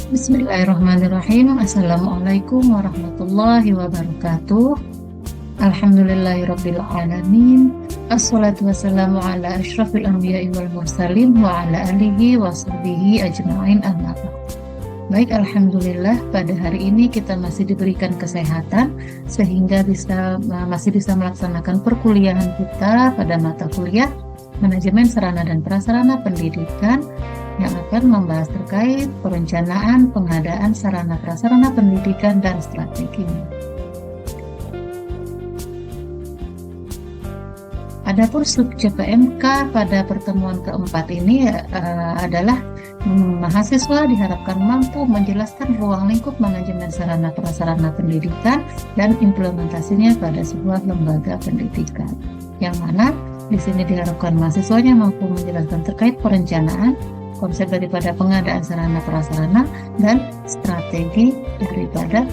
Bismillahirrahmanirrahim. Assalamualaikum warahmatullahi wabarakatuh. Alhamdulillahirabbil alamin. Assalatu wassalamu ala asyrafil anbiya'i wal mursalin wa ala alihi wa sahbihi ajma'in amma ba'd. Baik, alhamdulillah pada hari ini kita masih diberikan kesehatan sehingga masih bisa melaksanakan perkuliahan kita pada mata kuliah Manajemen Sarana dan Prasarana Pendidikan yang akan membahas terkait perencanaan pengadaan sarana prasarana pendidikan dan strateginya. Adapun subjek PMK pada pertemuan keempat ini adalah mahasiswa diharapkan mampu menjelaskan ruang lingkup manajemen sarana prasarana pendidikan dan implementasinya pada sebuah lembaga pendidikan. Yang mana di sini diharapkan mahasiswanya mampu menjelaskan terkait perencanaan, konsep daripada pengadaan sarana prasarana dan strategi daripada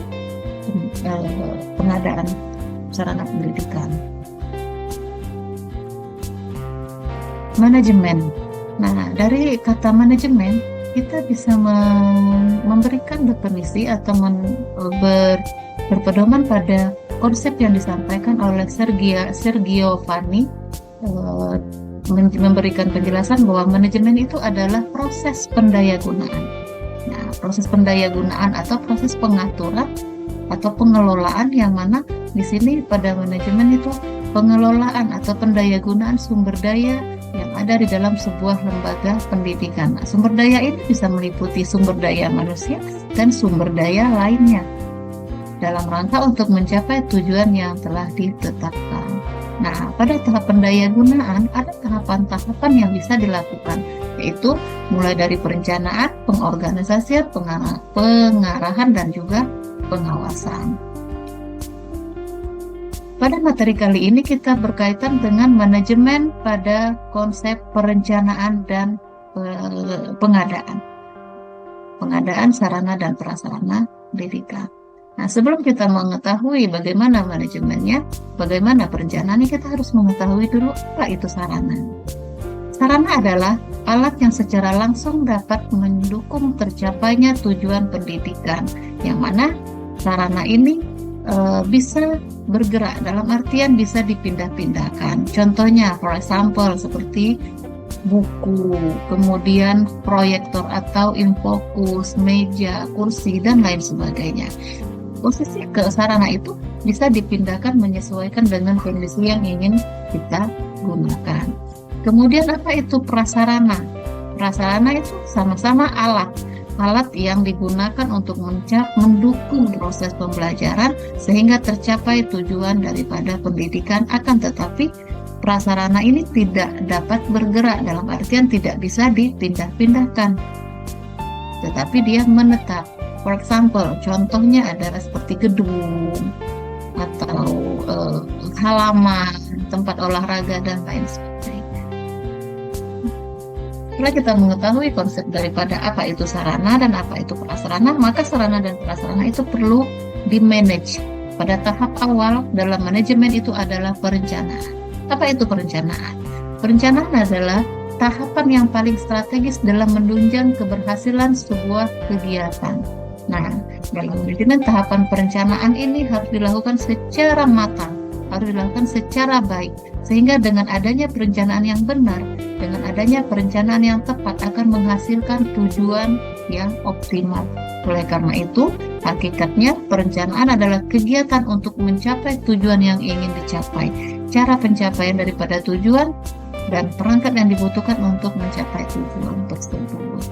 pengadaan sarana pendidikan. Manajemen. Nah, dari kata manajemen kita bisa memberikan definisi atau berpedoman pada konsep yang disampaikan oleh Sergio Vanni, memberikan penjelasan bahwa manajemen itu adalah proses pendayagunaan. Nah, proses pendayagunaan atau proses pengaturan atau pengelolaan yang mana di sini pada manajemen itu pengelolaan atau pendayagunaan sumber daya yang ada di dalam sebuah lembaga pendidikan. Nah, sumber daya ini bisa meliputi sumber daya manusia dan sumber daya lainnya dalam rangka untuk mencapai tujuan yang telah ditetapkan. Nah, pada tahap pendayagunaan ada tahapan-tahapan yang bisa dilakukan, yaitu mulai dari perencanaan, pengorganisasian, pengarahan, dan juga pengawasan. Pada materi kali ini kita berkaitan dengan manajemen pada konsep perencanaan dan pengadaan sarana dan prasarana pendidikan. Nah, sebelum kita mengetahui bagaimana manajemennya, bagaimana perencanaannya, kita harus mengetahui dulu apa itu sarana. Sarana adalah alat yang secara langsung dapat mendukung tercapainya tujuan pendidikan, yang mana sarana ini bisa bergerak, dalam artian bisa dipindah-pindahkan. Contohnya, for example, seperti buku, kemudian proyektor atau infokus, meja, kursi, dan lain sebagainya. Posisi ke sarana itu bisa dipindahkan menyesuaikan dengan kondisi yang ingin kita gunakan. Kemudian apa itu prasarana? Prasarana itu sama-sama alat yang digunakan untuk mendukung proses pembelajaran sehingga tercapai tujuan daripada pendidikan. Akan tetapi prasarana ini tidak dapat bergerak, dalam artian tidak bisa dipindah-pindahkan, tetapi dia menetap. For example, contohnya adalah seperti gedung atau halaman, tempat olahraga, dan lain sebagainya. Setelah kita mengetahui konsep daripada apa itu sarana dan apa itu prasarana, maka sarana dan prasarana itu perlu di-manage. Pada tahap awal dalam manajemen itu adalah perencanaan. Apa itu perencanaan? Perencanaan adalah tahapan yang paling strategis dalam menunjang keberhasilan sebuah kegiatan. Nah, dalam manajemen tahapan perencanaan ini harus dilakukan secara matang, harus dilakukan secara baik, sehingga dengan adanya perencanaan yang benar, dengan adanya perencanaan yang tepat akan menghasilkan tujuan yang optimal. Oleh karena itu, hakikatnya perencanaan adalah kegiatan untuk mencapai tujuan yang ingin dicapai, cara pencapaian daripada tujuan, dan perangkat yang dibutuhkan untuk mencapai tujuan tersebut.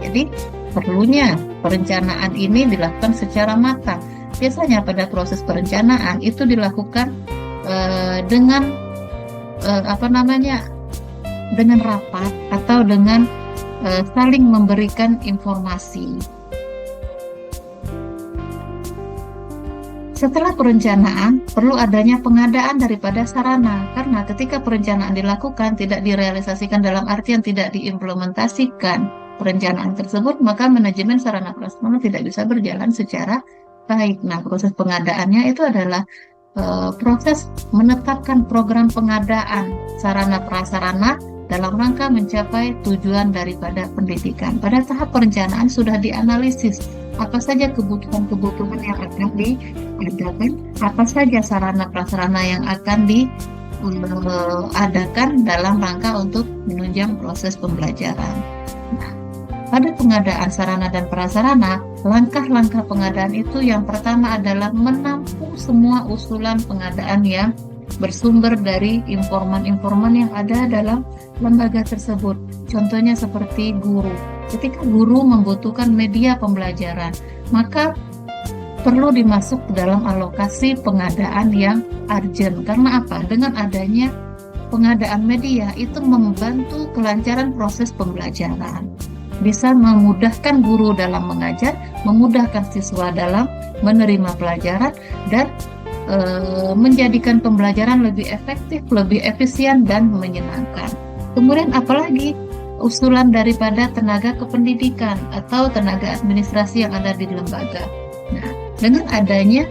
Jadi, perlunya perencanaan ini dilakukan secara matang. Biasanya pada proses perencanaan itu dilakukan dengan dengan rapat atau dengan saling memberikan informasi. Setelah perencanaan, perlu adanya pengadaan daripada sarana, karena ketika perencanaan dilakukan tidak direalisasikan, dalam artian tidak diimplementasikan perencanaan tersebut, maka manajemen sarana prasarana tidak bisa berjalan secara baik. Nah, proses pengadaannya itu adalah proses menetapkan program pengadaan sarana prasarana dalam rangka mencapai tujuan daripada pendidikan. Pada tahap perencanaan sudah dianalisis apa saja kebutuhan-kebutuhan yang akan diadakan, apa saja sarana prasarana yang akan diadakan dalam rangka untuk menunjang proses pembelajaran. Nah, pada pengadaan sarana dan prasarana, langkah-langkah pengadaan itu yang pertama adalah menampung semua usulan pengadaan yang bersumber dari informan-informan yang ada dalam lembaga tersebut. Contohnya seperti guru. Ketika guru membutuhkan media pembelajaran, maka perlu dimasuk ke dalam alokasi pengadaan yang urgent. Karena apa? Dengan adanya pengadaan media itu membantu kelancaran proses pembelajaran. Bisa memudahkan guru dalam mengajar, memudahkan siswa dalam menerima pelajaran, dan menjadikan pembelajaran lebih efektif, lebih efisien, dan menyenangkan. Kemudian apalagi usulan daripada tenaga kependidikan atau tenaga administrasi yang ada di lembaga. Nah, dengan adanya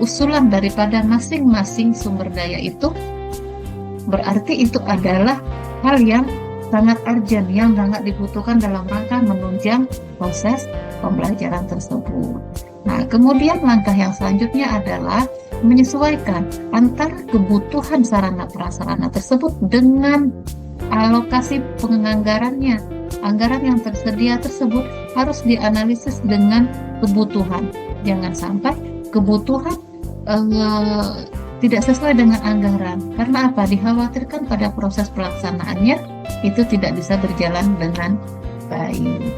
usulan daripada masing-masing sumber daya itu, berarti itu adalah hal yang sangat urgent, yang sangat dibutuhkan dalam rangka menunjang proses pembelajaran tersebut. Nah, kemudian langkah yang selanjutnya adalah menyesuaikan antara kebutuhan sarana prasarana tersebut dengan alokasi penganggarannya. Anggaran yang tersedia tersebut harus dianalisis dengan kebutuhan. Jangan sampai kebutuhan tidak sesuai dengan anggaran. Karena apa? Dikhawatirkan pada proses pelaksanaannya itu tidak bisa berjalan dengan baik.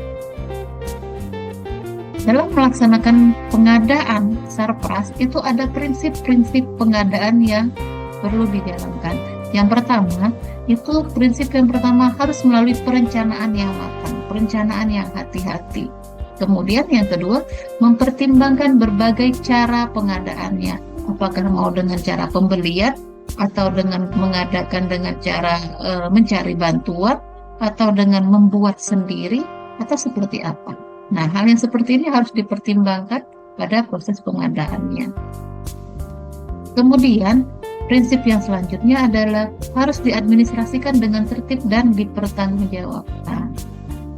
Dalam melaksanakan pengadaan sarpras itu ada prinsip-prinsip pengadaan yang perlu dijalankan. Yang pertama, itu prinsip yang pertama harus melalui perencanaan yang matang, perencanaan yang hati-hati. Kemudian yang kedua, mempertimbangkan berbagai cara pengadaannya. Apakah mau dengan cara pembelian, atau dengan mengadakan dengan cara mencari bantuan, atau dengan membuat sendiri, atau seperti apa. Nah, hal yang seperti ini harus dipertimbangkan pada proses pengadaannya. Kemudian, prinsip yang selanjutnya adalah harus diadministrasikan dengan tertib dan dipertanggungjawabkan.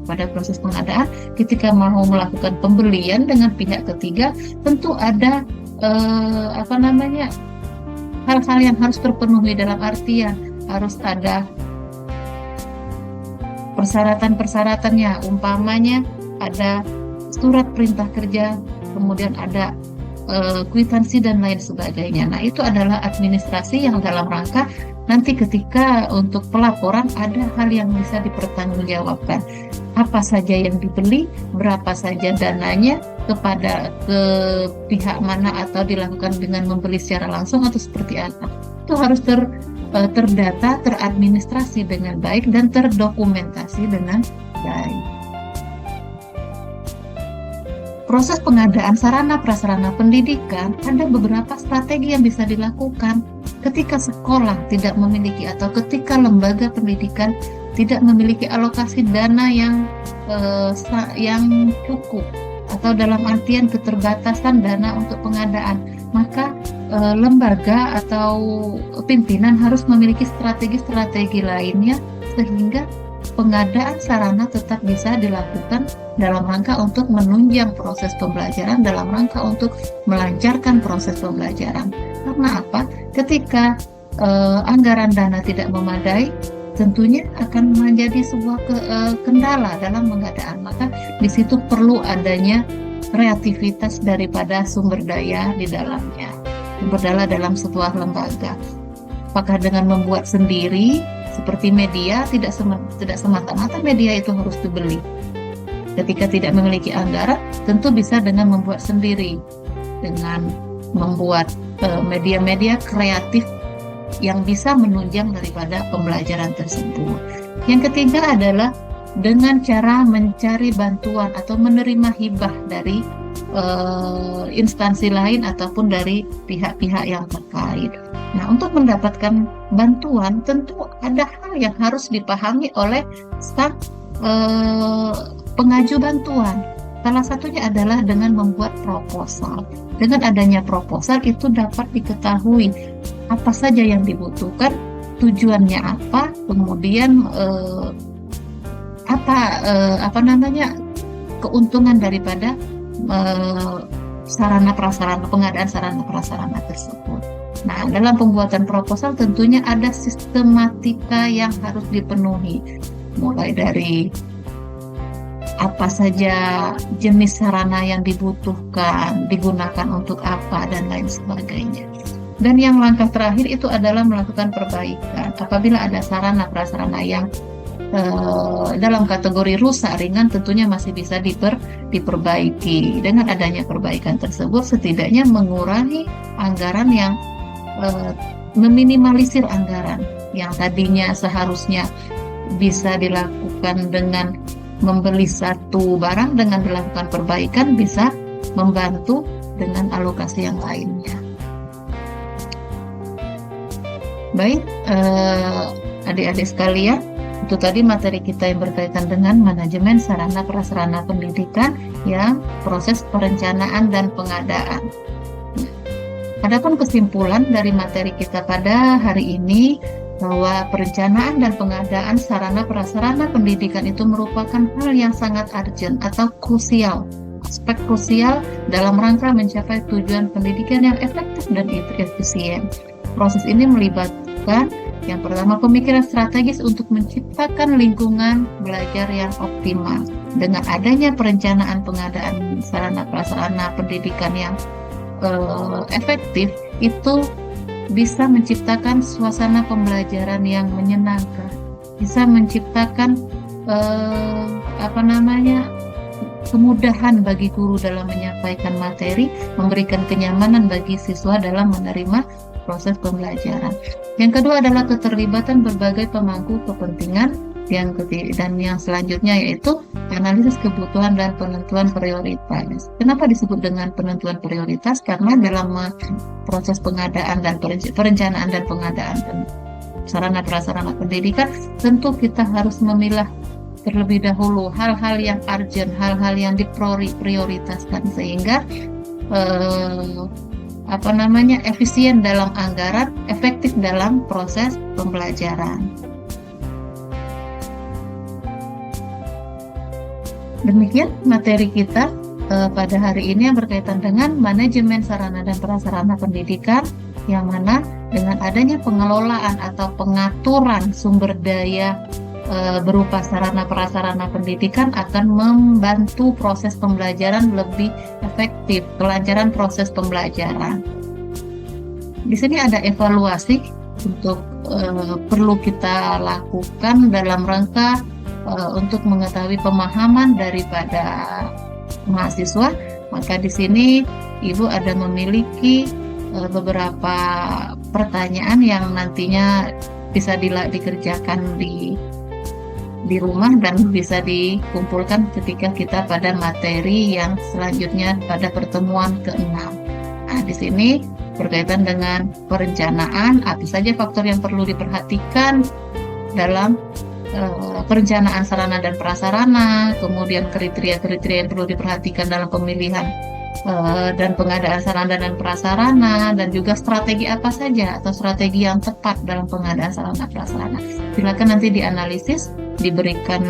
Pada proses pengadaan, ketika mau melakukan pembelian dengan pihak ketiga, tentu ada hal-hal yang harus terpenuhi, dalam artian harus ada persyaratan-persyaratannya, umpamanya ada surat perintah kerja, kemudian ada kwitansi dan lain sebagainya. Nah, itu adalah administrasi yang dalam rangka nanti ketika untuk pelaporan ada hal yang bisa dipertanggungjawabkan. Apa saja yang dibeli, berapa saja dananya, ke pihak mana, atau dilakukan dengan membeli secara langsung atau seperti apa. Itu harus terdata, teradministrasi dengan baik, dan terdokumentasi dengan baik. Proses pengadaan sarana prasarana pendidikan ada beberapa strategi yang bisa dilakukan ketika sekolah tidak memiliki, atau ketika lembaga pendidikan tidak memiliki alokasi dana yang cukup, atau dalam artian keterbatasan dana untuk pengadaan, maka lembaga atau pimpinan harus memiliki strategi-strategi lainnya sehingga pengadaan sarana tetap bisa dilakukan dalam rangka untuk menunjang proses pembelajaran, dalam rangka untuk melancarkan proses pembelajaran. Karena apa? Ketika anggaran dana tidak memadai, tentunya akan menjadi sebuah kendala dalam pengadaan. Maka di situ perlu adanya kreativitas daripada sumber daya di dalamnya, sumber daya dalam sebuah lembaga. Apakah dengan membuat sendiri seperti media, tidak semata-mata media itu harus dibeli. Ketika tidak memiliki anggaran, tentu bisa dengan membuat sendiri, dengan membuat media-media kreatif yang bisa menunjang daripada pembelajaran tersebut. Yang ketiga adalah dengan cara mencari bantuan atau menerima hibah dari instansi lain ataupun dari pihak-pihak yang terkait. Nah, untuk mendapatkan bantuan tentu ada hal yang harus dipahami oleh sang pengaju bantuan. Salah satunya adalah dengan membuat proposal. Dengan adanya proposal itu dapat diketahui apa saja yang dibutuhkan, tujuannya apa, kemudian apa namanya keuntungan daripada sarana prasarana, pengadaan sarana prasarana tersebut. Nah, dalam pembuatan proposal tentunya ada sistematika yang harus dipenuhi, mulai dari apa saja jenis sarana yang dibutuhkan, digunakan untuk apa, dan lain sebagainya. Dan yang langkah terakhir itu adalah melakukan perbaikan. Apabila ada sarana prasarana yang dalam kategori rusak ringan, tentunya masih bisa diperbaiki. Dengan adanya perbaikan tersebut, setidaknya mengurangi anggaran yang meminimalisir anggaran yang tadinya seharusnya bisa dilakukan dengan membeli satu barang, dengan dilakukan perbaikan bisa membantu dengan alokasi yang lainnya. Baik, adik-adik sekalian, itu tadi materi kita yang berkaitan dengan manajemen sarana prasarana pendidikan yang proses perencanaan dan pengadaan. Adapun kesimpulan dari materi kita pada hari ini, bahwa perencanaan dan pengadaan sarana prasarana pendidikan itu merupakan hal yang sangat urgent atau krusial, aspek krusial dalam rangka mencapai tujuan pendidikan yang efektif dan efisien. Proses ini melibatkan yang pertama pemikiran strategis untuk menciptakan lingkungan belajar yang optimal. Dengan adanya perencanaan pengadaan sarana prasarana pendidikan yang efektif, itu bisa menciptakan suasana pembelajaran yang menyenangkan, bisa menciptakan kemudahan bagi guru dalam menyampaikan materi, memberikan kenyamanan bagi siswa dalam menerima proses pembelajaran. Yang kedua adalah keterlibatan berbagai pemangku kepentingan. Dan yang selanjutnya yaitu analisis kebutuhan dan penentuan prioritas. Kenapa disebut dengan penentuan prioritas? Karena dalam proses pengadaan dan perencanaan dan pengadaan sarana prasarana pendidikan, tentu kita harus memilah terlebih dahulu hal-hal yang urgent, hal-hal yang diprioritaskan, sehingga efisien dalam anggaran, efektif dalam proses pembelajaran. Demikian materi kita pada hari ini yang berkaitan dengan manajemen sarana dan prasarana pendidikan, yang mana dengan adanya pengelolaan atau pengaturan sumber daya berupa sarana prasarana pendidikan akan membantu proses pembelajaran lebih efektif, kelancaran proses pembelajaran. Di sini ada evaluasi untuk perlu kita lakukan dalam rangka untuk mengetahui pemahaman daripada mahasiswa. Maka di sini Ibu ada memiliki beberapa pertanyaan yang nantinya bisa dikerjakan di rumah dan bisa dikumpulkan ketika kita pada materi yang selanjutnya pada pertemuan ke-6. Nah, di sini berkaitan dengan perencanaan, apa saja faktor yang perlu diperhatikan dalam perencanaan sarana dan prasarana, kemudian kriteria-kriteria yang perlu diperhatikan dalam pemilihan dan pengadaan sarana dan prasarana, dan juga strategi apa saja atau strategi yang tepat dalam pengadaan sarana prasarana. Silakan nanti dianalisis, diberikan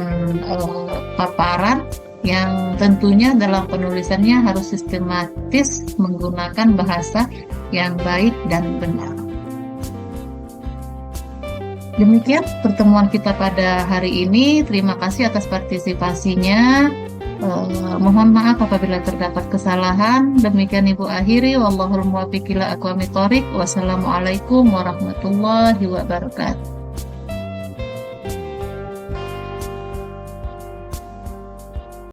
paparan yang tentunya dalam penulisannya harus sistematis, menggunakan bahasa yang baik dan benar. Demikian pertemuan kita pada hari ini. Terima kasih atas partisipasinya. Mohon maaf apabila terdapat kesalahan. Demikian Ibu akhiri. Wallahul muwaffiq ila aqwamit thoriq. Wassalamualaikum warahmatullahi wabarakatuh.